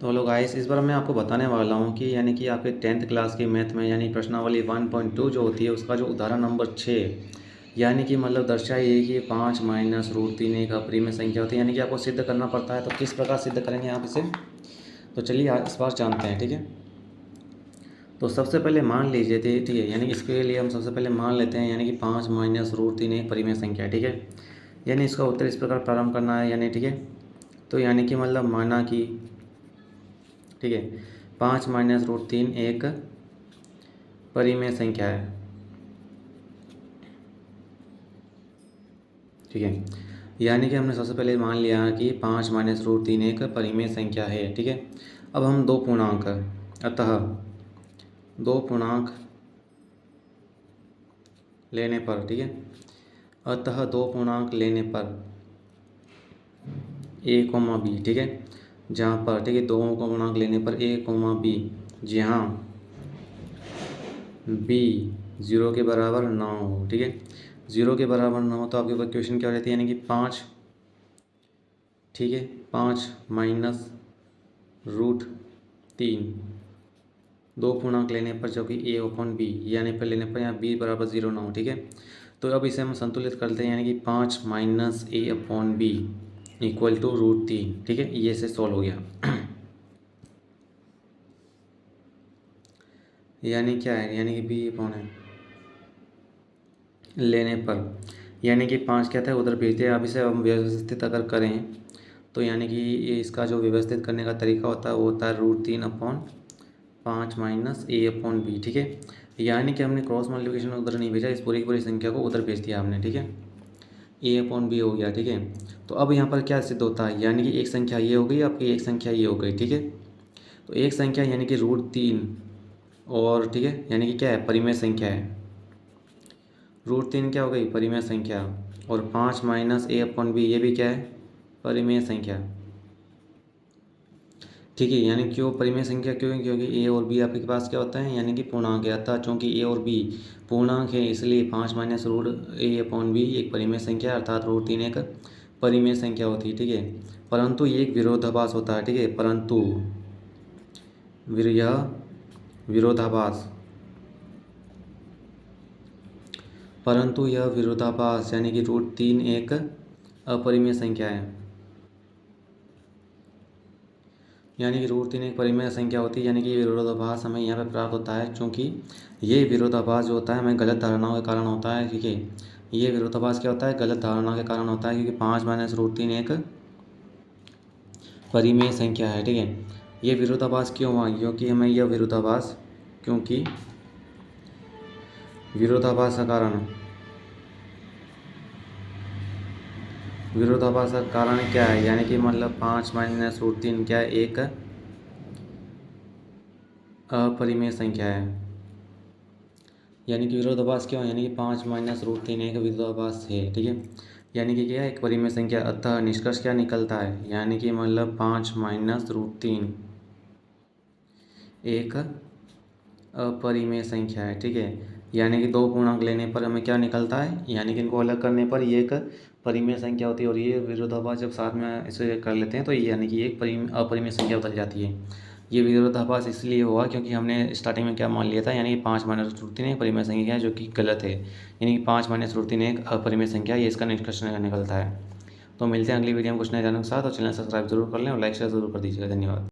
तो hello guys, इस बार मैं आपको बताने वाला हूँ कि यानी कि आपके 10th क्लास की मैथ में यानी प्रश्नावली 1.2 जो होती है उसका जो उदाहरण नंबर 6 यानी कि मतलब दर्शाइए कि 5 माइनस रूट 3 एक अपरिमेय संख्या होती है, यानी कि आपको सिद्ध करना पड़ता है। तो किस प्रकार सिद्ध करेंगे आप इसे, तो चलिए आज इस बार जानते हैं। ठीक है, तो सबसे पहले मान लीजिए ठीक है, यानी कि इसके लिए हम सबसे पहले मान लेते हैं यानी कि 5 माइनस रूट 3 एक परिमेय संख्या है। ठीक है, यानी इसका उत्तर इस प्रकार प्रारंभ करना है यानी ठीक है। तो यानी कि मतलब माना कि ठीक है 5 माइनस रूट 3 एक परिमेय संख्या है। ठीक है, यानी कि हमने सबसे पहले मान लिया कि 5 माइनस रूट 3 एक परिमेय संख्या है। ठीक है, अब हम दो पूर्णांक अतः दो पूर्णांक लेने पर ठीक है, अतः दो पूर्णांक लेने पर ए कोमा बी ठीक है, जहाँ पर ठीक है दो पूर्णांक लेने पर ए कोमा बी जहाँ बी 0 के बराबर ना हो। ठीक है, 0 के बराबर ना हो तो आपके पास क्वेश्चन क्या रहती है, यानी कि 5 ठीक है 5 माइनस रूट 3 दो पूर्णांक लेने पर जो कि ए अपॉन बी यानी पर लेने पर यहाँ बी बराबर 0 ना हो। ठीक है, तो अब इसे हम संतुलित करते हैं यानी कि 5 minus A upon B equal to root 3। ठीक है, ये से सॉल्व हो गया। यानी क्या है, यानी कि बी अपॉन है लेने पर यानी कि 5 क्या था उधर भेज दिया। अब इसे हम व्यवस्थित अगर करें तो यानी कि ये इसका जो व्यवस्थित करने का तरीका होता है वो होता है root 3 upon 5 minus A upon B. ठीक है, यानी कि हमने क्रॉस मल्टीप्लिकेशन उधर नहीं भेजा, इस पूरी की पूरी संख्या को उधर भेज दिया हमने। ठीक है, ए अपॉन बी हो गया। ठीक है, तो अब यहाँ पर क्या सिद्ध होता है, यानी कि एक संख्या ये हो गई, आपकी एक संख्या ये हो गई। ठीक है, तो एक संख्या यानी कि रूट 3 और ठीक है यानी कि क्या है परिमेय संख्या है। रूट 3 क्या हो गई परिमेय संख्या, और 5 माइनस ए अपॉन बी ये भी क्या है परिमेय संख्या। ठीक है, यानी क्यों परिमेय संख्या क्यों है, क्योंकि ए और बी आपके पास क्या होता है यानी कि पूर्णांक है। अतः चूँकि ए और बी पूर्णांक है इसलिए 5 माइनस रूट ए अपॉन बी एक परिमेय संख्या अर्थात रूट 3 एक परिमेय संख्या होती है। ठीक है, परंतु ये एक विरोधाभास होता है। ठीक है, परंतु यह विरोधाभास परंतु यह विरोधाभास यानी कि रूट 3 एक अपरिमेय संख्या है। यानी कि रूट 3 एक परिमेय संख्या होती है, यानी कि ये विरोधाभास हमें यहाँ पे प्राप्त होता है। चूँकि ये विरोधाभास जो होता है हमें गलत धारणाओं के कारण होता है। ठीक है, ये विरोधाभास क्या होता है गलत धारणा के कारण होता है, क्योंकि 5 माइनस रूट 3 एक परिमेय संख्या है। ठीक है, ये विरोधाभास क्यों हुआ, क्योंकि हमें यह विरोधाभास क्योंकि विरोधाभास का कारण विरोधाभास का कारण क्या है, यानी कि मतलब 5 माइनस रूट 3 क्या है एक अपरिमेय संख्या है। यानी कि विरोधाभास क्यों, यानी कि 5 माइनस रूट 3 एक विरोधाभास है। ठीक है, यानी कि क्या है एक परिमेय संख्या। अतः निष्कर्ष क्या निकलता है, यानी कि मतलब 5 माइनस रूट 3 एक अपरिमेय संख्या है। ठीक है, यानी कि दो पूर्णांक लेने पर हमें क्या निकलता है, यानी कि इनको अलग करने पर ये एक परिमेय संख्या होती है, और ये विरोधाभास जब साथ में इसे कर लेते हैं तो ये यानी कि एक अपरिमेय संख्या बदल जाती है। ये विरोधाभास इसलिए हुआ क्योंकि हमने स्टार्टिंग में क्या मान लिया था, यानी कि 5 माइनस रूट 3 एक परिमेय संख्या है, जो कि गलत है। यानी कि 5 माइनस रूट 3 एक अपरिमेय संख्या, ये इसका निष्कर्ष निकलता है। तो मिलते हैं अगली वीडियो में कुछ नए जानने के साथ, और चैनल सब्सक्राइब जरूर कर लें और लाइक शेयर जरूर कर दीजिएगा। धन्यवाद।